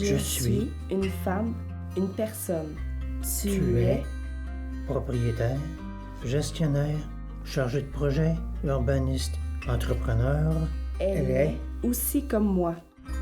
Je suis une femme, une personne. Tu es propriétaire, gestionnaire, chargé de projet, urbaniste, entrepreneur. Elle est aussi comme moi,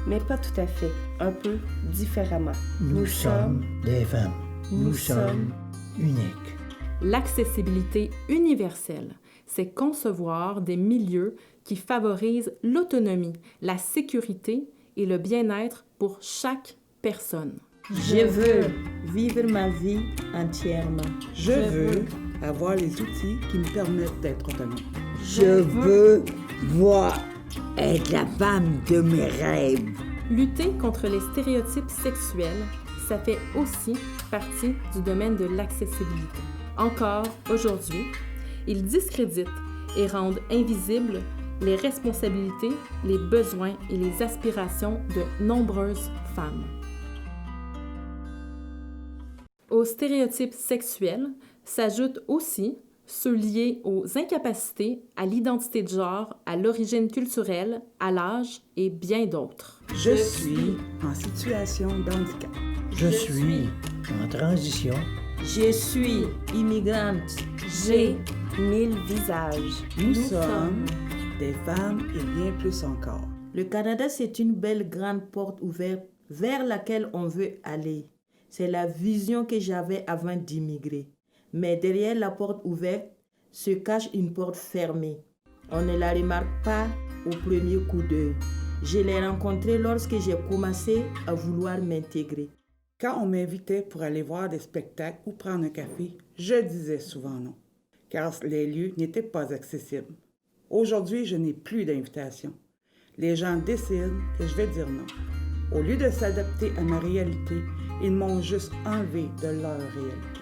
mais pas tout à fait, un peu différemment. Nous sommes des femmes. Nous sommes uniques. L'accessibilité universelle, c'est concevoir des milieux qui favorisent l'autonomie, la sécurité et le bien-être pour chaque personne. Je veux vivre ma vie entièrement. Je veux avoir les outils qui me permettent d'être autonome. Je veux être la femme de mes rêves. Lutter contre les stéréotypes sexuels, ça fait aussi partie du domaine de l'accessibilité. Encore aujourd'hui, ils discréditent et rendent invisibles les responsabilités, les besoins et les aspirations de nombreuses femmes. Aux stéréotypes sexuels s'ajoutent aussi ceux liés aux incapacités, à l'identité de genre, à l'origine culturelle, à l'âge et bien d'autres. Je suis en situation de handicap. Je suis en transition. Je suis immigrante. J'ai 1000 visages. Nous sommes des femmes et bien plus encore. Le Canada, c'est une belle grande porte ouverte vers laquelle on veut aller. C'est la vision que j'avais avant d'immigrer. Mais derrière la porte ouverte se cache une porte fermée. On ne la remarque pas au premier coup d'œil. Je l'ai rencontrée lorsque j'ai commencé à vouloir m'intégrer. Quand on m'invitait pour aller voir des spectacles ou prendre un café, je disais souvent non, car les lieux n'étaient pas accessibles. Aujourd'hui, je n'ai plus d'invitation. Les gens décident que je vais dire non. Au lieu de s'adapter à ma réalité, ils m'ont juste enlevé de leur réalité.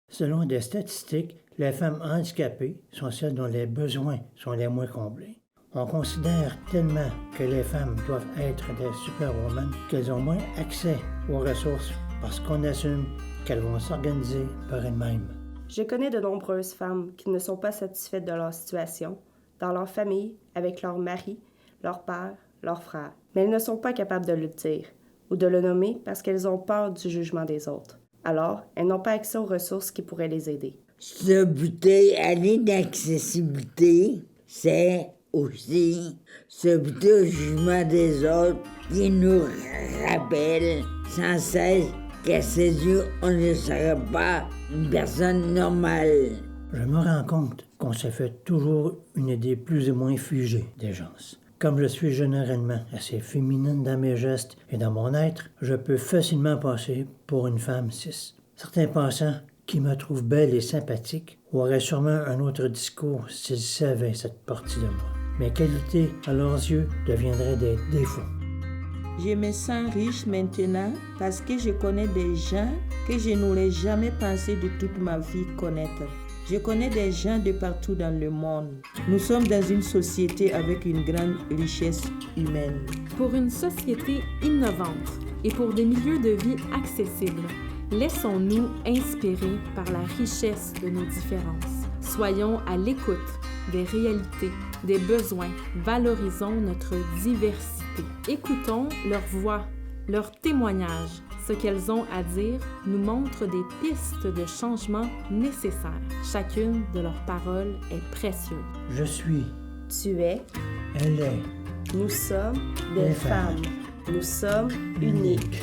Selon des statistiques, les femmes handicapées sont celles dont les besoins sont les moins comblés. On considère tellement que les femmes doivent être des superwomen qu'elles ont moins accès aux ressources parce qu'on assume qu'elles vont s'organiser par elles-mêmes. Je connais de nombreuses femmes qui ne sont pas satisfaites de leur situation, dans leur famille, avec leur mari, leur père, leur frère. Mais elles ne sont pas capables de le dire ou de le nommer parce qu'elles ont peur du jugement des autres. Alors, elles n'ont pas accès aux ressources qui pourraient les aider. Se buter à l'inaccessibilité, c'est aussi se buter au jugement des autres qui nous rappelle sans cesse qu'à ses yeux, on ne serait pas une personne normale. Je me rends compte qu'on se fait toujours une idée plus ou moins figée des gens. Comme je suis généralement assez féminine dans mes gestes et dans mon être, je peux facilement passer pour une femme cis. Certains passants qui me trouvent belle et sympathique auraient sûrement un autre discours s'ils savaient cette partie de moi. Mes qualités, à leurs yeux, deviendraient des défauts. Je me sens riche maintenant parce que je connais des gens que je n'aurais jamais pensé de toute ma vie connaître. Je connais des gens de partout dans le monde. Nous sommes dans une société avec une grande richesse humaine. Pour une société innovante et pour des milieux de vie accessibles, laissons-nous inspirer par la richesse de nos différences. Soyons à l'écoute des réalités, des besoins. Valorisons notre diversité. Écoutons leurs voix, leurs témoignages. Ce qu'elles ont à dire nous montre des pistes de changement nécessaires. Chacune de leurs paroles est précieuse. Je suis. Tu es. Elle est. Nous sommes des femmes. Nous sommes uniques.